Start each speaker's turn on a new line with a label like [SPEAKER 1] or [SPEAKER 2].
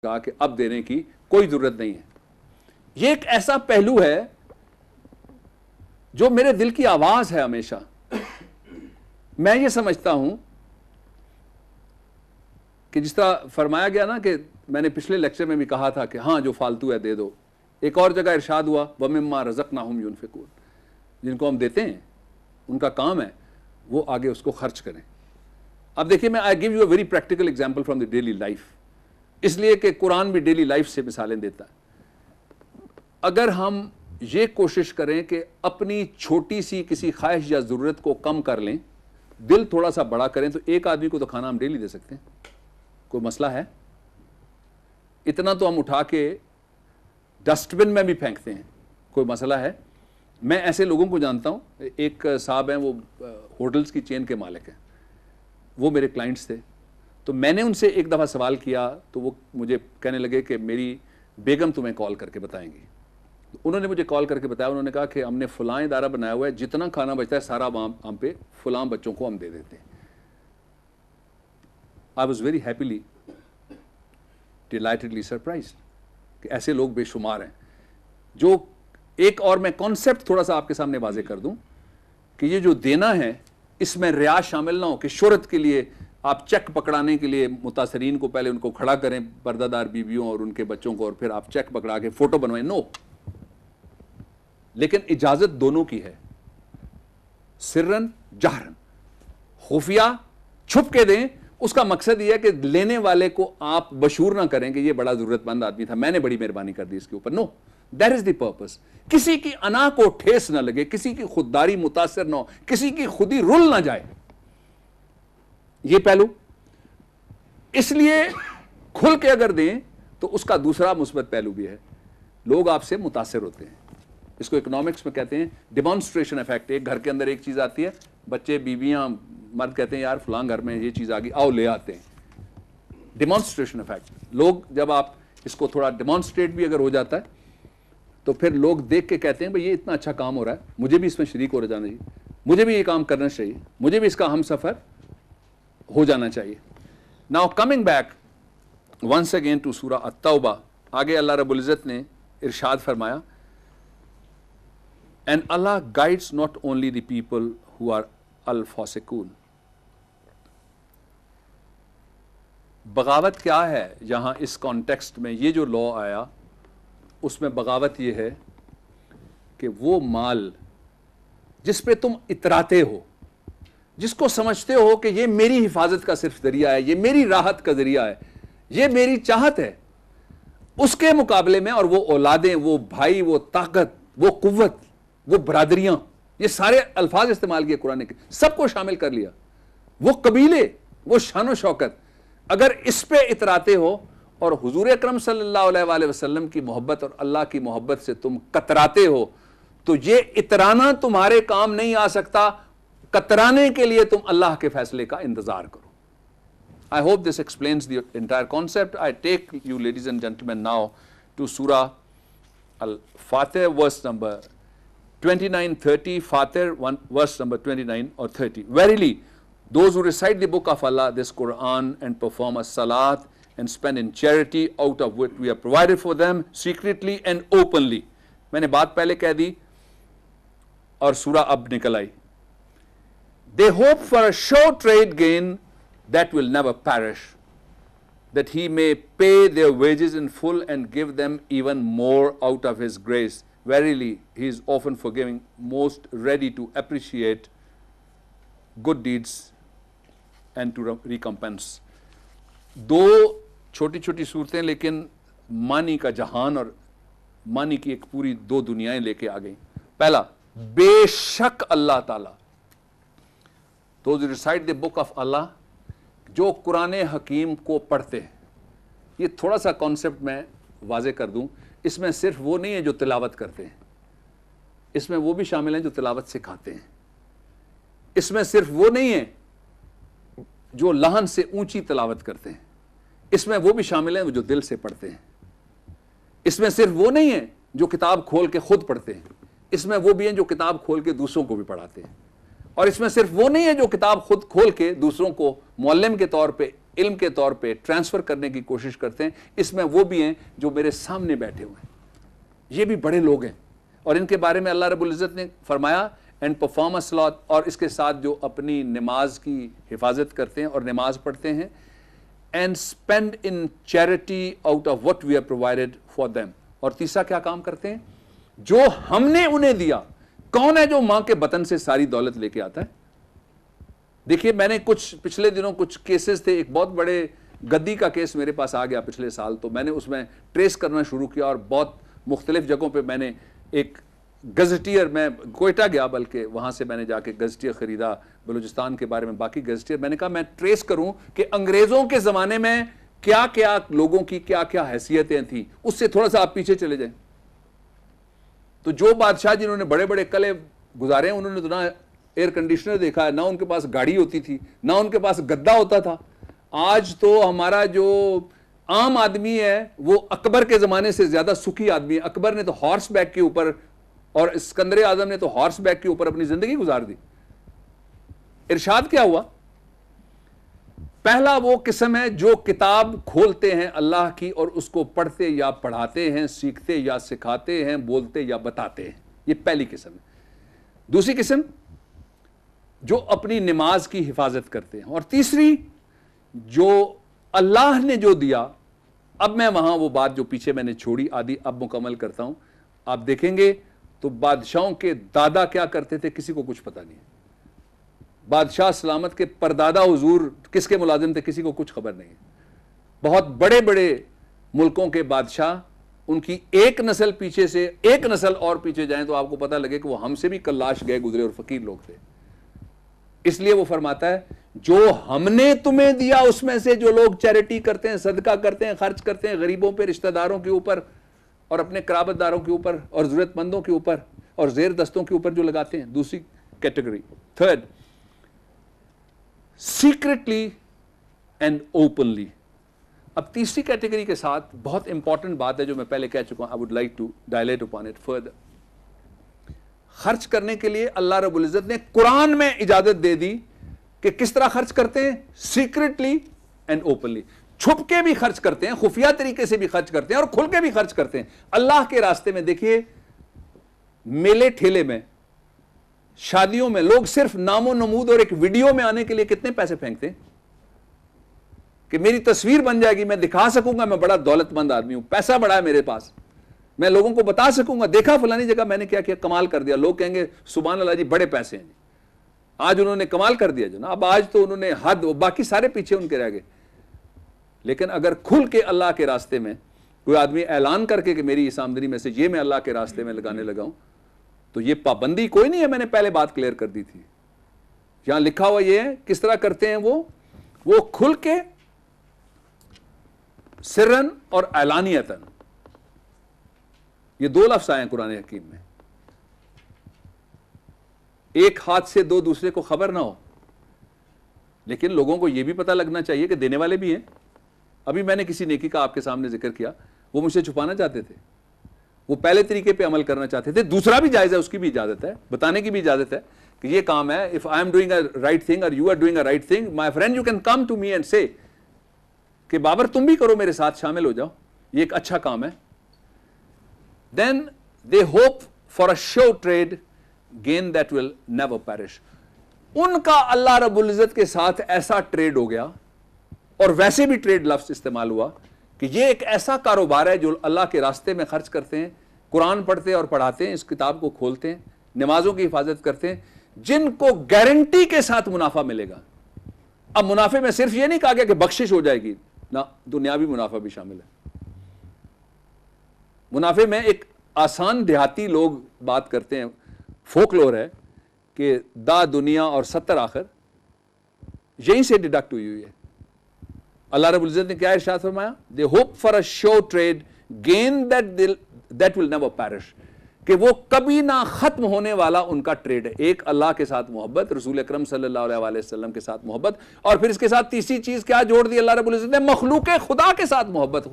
[SPEAKER 1] کہا کہ اب دینے کی کوئی ضرورت نہیں ہے. یہ ایک ایسا پہلو ہے جو میرے دل کی آواز ہے ہمیشہ. میں یہ سمجھتا ہوں کہ جس طرح فرمایا گیا نا کہ میں نے پچھلے لیکچر میں بھی کہا تھا کہ ہاں جو فالتو ہے دے دو. ایک اور جگہ ارشاد ہوا وَمِمَّا رَزَقْنَاهُمْ يُنْفِقُونَ, جن کو ہم دیتے ہیں ان کا کام ہے وہ آگے اس کو خرچ کریں. اب دیکھیے میں I give you a very practical example from the daily life, اس لیے کہ قرآن بھی ڈیلی لائف سے مثالیں دیتا ہے. اگر ہم یہ کوشش کریں کہ اپنی چھوٹی سی کسی خواہش یا ضرورت کو کم کر لیں, دل تھوڑا سا بڑا کریں, تو ایک آدمی کو تو کھانا ہم ڈیلی دے سکتے ہیں. کوئی مسئلہ ہے؟ اتنا تو ہم اٹھا کے ڈسٹ بن میں بھی پھینکتے ہیں, کوئی مسئلہ ہے؟ میں ایسے لوگوں کو جانتا ہوں, ایک صاحب ہیں وہ ہوٹلز کی چین کے مالک ہیں, وہ میرے کلائنٹس تھے. تو میں نے ان سے ایک دفعہ سوال کیا تو وہ مجھے کہنے لگے کہ میری بیگم تمہیں کال کر کے بتائیں گی. انہوں نے مجھے کال کر کے بتایا, انہوں نے کہا کہ ہم نے فلاں ادارہ بنایا ہوا ہے, جتنا کھانا بچتا ہے سارا ہم پہ فلاں بچوں کو ہم دے دیتے ہیں. I was very happily delightedly surprised کہ ایسے لوگ بے شمار ہیں. جو ایک اور میں کانسیپٹ تھوڑا سا آپ کے سامنے واضح کر دوں کہ یہ جو دینا ہے اس میں ریا شامل نہ ہو کہ شہرت کے لیے آپ چیک پکڑانے کے لیے متاثرین کو پہلے ان کو کھڑا کریں, پردہ دار بیویوں اور ان کے بچوں کو, اور پھر آپ چیک پکڑا کے فوٹو بنوائیں. نو, لیکن اجازت دونوں کی ہے, سرن جہرن, خفیہ چھپ کے دیں. اس کا مقصد یہ ہے کہ لینے والے کو آپ بشور نہ کریں کہ یہ بڑا ضرورت مند آدمی تھا, میں نے بڑی مہربانی کر دی اس کے اوپر. نو, دیٹ از دی پرپس. کسی کی انا کو ٹھیس نہ لگے, کسی کی خودداری متاثر نہ ہو, کسی کی خودی رل نہ جائے. یہ پہلو اس لیے کھل کے اگر دیں تو اس کا دوسرا مثبت پہلو بھی ہے, لوگ آپ سے متاثر ہوتے ہیں. اس کو اکنامکس میں کہتے ہیں ڈیمانسٹریشن افیکٹ. ایک گھر کے اندر ایک چیز آتی ہے, بچے بیویاں مرد کہتے ہیں یار فلاں گھر میں یہ چیز آ گئی, آؤ لے آتے ہیں. Demonstration effect. لوگ جب آپ اس کو تھوڑا ڈیمانسٹریٹ بھی اگر ہو جاتا ہے تو پھر لوگ دیکھ کے کہتے ہیں بھئی یہ اتنا اچھا کام ہو رہا ہے, مجھے بھی اس میں شریک ہو جانا چاہیے, مجھے بھی یہ کام کرنا چاہیے, مجھے بھی اس کا ہم سفر ہو جانا چاہیے. Now coming back once again to Surah Al-Tawbah, آگے اللہ رب العزت نے ارشاد فرمایا And Allah guides not only the people who are al-fasiqun. بغاوت کیا ہے یہاں اس کانٹیکسٹ میں؟ یہ جو لا آیا اس میں بغاوت یہ ہے کہ وہ مال جس پہ تم اتراتے ہو, جس کو سمجھتے ہو کہ یہ میری حفاظت کا صرف ذریعہ ہے, یہ میری راحت کا ذریعہ ہے, یہ میری چاہت ہے, اس کے مقابلے میں, اور وہ اولادیں, وہ بھائی, وہ طاقت, وہ قوت, وہ برادریاں, یہ سارے الفاظ استعمال کیے قرآن کے, سب کو شامل کر لیا. وہ قبیلے, وہ شان و شوکت, اگر اس پہ اتراتے ہو اور حضور اکرم صلی اللہ علیہ وآلہ وسلم کی محبت اور اللہ کی محبت سے تم کتراتے ہو, تو یہ اترانا تمہارے کام نہیں آ سکتا. کترانے کے لیے تم اللہ کے فیصلے کا انتظار کرو. I hope this explains the entire concept. I take you ladies and gentlemen now to Surah Al-Fatir verse number 29, 30, Fatir verse number 29 or 30. Verily, those who recite the book of Allah, this Quran, and perform a salat and spend in charity out of what we have provided for them secretly and openly. میں نے بات پہلے کہہ دی اور سورہ اب نکل آئی. They hope for a sure trade gain that will never perish, that he may pay their wages in full and give them even more out of his grace. Verily, he is often forgiving, most ready to appreciate good deeds and to recompense. دو چھوٹی چھوٹی صورتیں لیکن معنی کا جہان اور معنی کی ایک پوری دو دنیایں لے کے آ گئیں. پہلا, بے شک اللہ تعالیٰ, those who recite the book of Allah, جو قرآن حکیم کو پڑھتے ہیں. یہ تھوڑا سا کانسیپٹ میں واضح کر دوں, اس میں صرف وہ نہیں ہے جو تلاوت کرتے ہیں, اس میں وہ بھی شامل ہیں جو تلاوت سکھاتے ہیں. اس میں صرف وہ نہیں ہے جو لحن سے اونچی تلاوت کرتے ہیں, اس میں وہ بھی شامل ہیں جو دل سے پڑھتے ہیں. اس میں صرف وہ نہیں ہے جو کتاب کھول کے خود پڑھتے ہیں, اس میں وہ بھی ہیں جو کتاب کھول کے دوسروں کو بھی پڑھاتے ہیں. اور اس میں صرف وہ نہیں ہے جو کتاب خود کھول کے دوسروں کو معلم کے طور پہ علم کے طور پہ ٹرانسفر کرنے کی کوشش کرتے ہیں. اس میں وہ بھی ہیں جو میرے سامنے بیٹھے ہوئے ہیں, یہ بھی بڑے لوگ ہیں, اور ان کے بارے میں اللہ رب العزت نے فرمایا اینڈ پرفارم اے صلاۃ, اور اس کے ساتھ جو اپنی نماز کی حفاظت کرتے ہیں اور نماز پڑھتے ہیں, and spend in charity out of what we have provided for them. اور تیسرا کیا کام کرتے ہیں, جو ہم نے انہیں دیا. کون ہے جو ماں کے بطن سے ساری دولت لے کے آتا ہے؟ دیکھیے میں نے کچھ پچھلے دنوں کچھ کیسز تھے, ایک بہت بڑے گدی کا کیس میرے پاس آ گیا پچھلے سال, تو میں نے اس میں ٹریس کرنا شروع کیا, اور بہت مختلف جگہوں پہ میں نے ایک گزٹیئر, میں کوئٹہ گیا بلکہ, وہاں سے میں نے جا کے گزٹیئر خریدا بلوچستان کے بارے میں, باقی گزٹیئر. میں نے کہا میں ٹریس کروں کہ انگریزوں کے زمانے میں کیا کیا لوگوں کی کیا کیا حیثیتیں تھیں, اس سے تھوڑا سا آپ پیچھے چلے جائیں. تو جو بادشاہ جنہوں نے بڑے بڑے قلعے گزارے ہیں, انہوں نے تو نہ ایئر کنڈیشنر دیکھا ہے, نہ ان کے پاس گاڑی ہوتی تھی, نہ ان کے پاس گدا ہوتا تھا. آج تو ہمارا جو عام آدمی ہے وہ اکبر کے زمانے سے زیادہ سکھی آدمی ہے. اکبر نے تو ہارس بیک کے اوپر, اور اسکندر اعظم نے تو ہارس بیک کے اوپر اپنی زندگی گزار دی. ارشاد کیا ہوا, پہلا وہ قسم ہے جو کتاب کھولتے ہیں اللہ کی اور اس کو پڑھتے یا پڑھاتے ہیں, سیکھتے یا سکھاتے ہیں, بولتے یا بتاتے ہیں. یہ پہلی قسم ہے. دوسری قسم جو اپنی نماز کی حفاظت کرتے ہیں. اور تیسری جو اللہ نے جو دیا. اب میں وہاں وہ بات جو پیچھے میں نے چھوڑی آدھی اب مکمل کرتا ہوں. آپ دیکھیں گے تو بادشاہوں کے دادا کیا کرتے تھے کسی کو کچھ پتا نہیں ہے. بادشاہ سلامت کے پردادا حضور کس کے ملازم تھے کسی کو کچھ خبر نہیں ہے. بہت بڑے بڑے ملکوں کے بادشاہ, ان کی ایک نسل پیچھے سے ایک نسل اور پیچھے جائیں تو آپ کو پتہ لگے کہ وہ ہم سے بھی کلاش گئے گزرے اور فقیر لوگ تھے. اس لیے وہ فرماتا ہے جو ہم نے تمہیں دیا اس میں سے جو لوگ چیریٹی کرتے ہیں, صدقہ کرتے ہیں, خرچ کرتے ہیں غریبوں پہ, رشتہ داروں کے اوپر اور اپنے قرابت داروں کے اوپر اور ضرورت مندوں کے اوپر اور زیر دستوں کے اوپر جو لگاتے ہیں. دوسری category. Third, secretly and openly. اب تیسری کیٹیگری کے ساتھ بہت امپورٹنٹ بات ہے جو میں پہلے کہہ چکا ہوں, I would like to dilate upon it further. خرچ کرنے کے لیے اللہ رب العزت نے قرآن میں اجازت دے دی کہ کس طرح خرچ کرتے ہیں, سیکرٹلی اینڈ اوپنلی. چھپ کے بھی خرچ کرتے ہیں, خفیہ طریقے سے بھی خرچ کرتے ہیں, اور کھل کے بھی خرچ کرتے ہیں اللہ کے راستے میں. دیکھیے میلے ٹھیلے میں, شادیوں میں لوگ صرف نام و نمود اور ایک ویڈیو میں آنے کے لیے کتنے پیسے پھینکتے ہیں کہ میری تصویر بن جائے گی, میں دکھا سکوں گا میں بڑا دولت مند آدمی ہوں, پیسہ بڑا ہے میرے پاس, میں لوگوں کو بتا سکوں گا دیکھا فلانی جگہ میں نے کیا کیا, کمال کر دیا. لوگ کہیں گے سبحان اللہ جی بڑے پیسے ہیں جی, آج انہوں نے کمال کر دیا جو نا, اب آج تو انہوں نے حد, باقی سارے پیچھے ان کے رہ گئے. لیکن اگر کھل کے اللہ کے راستے میں کوئی آدمی اعلان کر کے کہ میری اس آمدنی میں سے یہ میں اللہ کے راستے میں لگانے لگا ہوں, تو یہ پابندی کوئی نہیں ہے. میں نے پہلے بات کلیئر کر دی تھی. یہاں لکھا ہوا یہ ہے کس طرح کرتے ہیں وہ کھل کے, سرن اور اعلانیتاً. یہ دو لفظ آئے ہیں قرآن حکیم میں. ایک ہاتھ سے دو دوسرے کو خبر نہ ہو, لیکن لوگوں کو یہ بھی پتہ لگنا چاہیے کہ دینے والے بھی ہیں. ابھی میں نے کسی نیکی کا آپ کے سامنے ذکر کیا, وہ مجھ سے چھپانا چاہتے تھے, وہ پہلے طریقے پہ عمل کرنا چاہتے تھے. دوسرا بھی جائز ہے, اس کی بھی اجازت ہے, بتانے کی بھی اجازت ہے کہ یہ کام ہے. if I am doing a right thing or you are doing a right thing, my friend you can come to me and say کہ بابر تم بھی کرو, میرے ساتھ شامل ہو جاؤ, یہ ایک اچھا کام ہے. then they hope for a sure trade gain that will never perish. ان کا اللہ رب العزت کے ساتھ ایسا ٹریڈ ہو گیا, اور ویسے بھی ٹریڈ لفظ استعمال ہوا کہ یہ ایک ایسا کاروبار ہے جو اللہ کے راستے میں خرچ کرتے ہیں, قرآن پڑھتے اور پڑھاتے ہیں, اس کتاب کو کھولتے ہیں, نمازوں کی حفاظت کرتے ہیں, جن کو گارنٹی کے ساتھ منافع ملے گا. اب منافع میں صرف یہ نہیں کہا گیا کہ بخشش ہو جائے گی, نہ, دنیاوی منافع بھی شامل ہے. منافع میں ایک آسان دیہاتی لوگ بات کرتے ہیں, فولکلور ہے کہ دا دنیا اور 70 آخر, یہیں سے ڈیڈکٹ ہوئی ہے. اللہ رب العزت نے کیا ارشاد فرمایا, they hope for a sure trade gain that will never perish, کہ وہ کبھی نہ ختم ہونے والا ان کا ٹریڈ ہے. ایک اللہ کے ساتھ محبت, رسول اکرم صلی اللہ علیہ وسلم کے ساتھ محبت, اور پھر اس کے ساتھ تیسری چیز کیا جوڑ دی اللہ رب العزت نے, مخلوق خدا کے ساتھ محبت.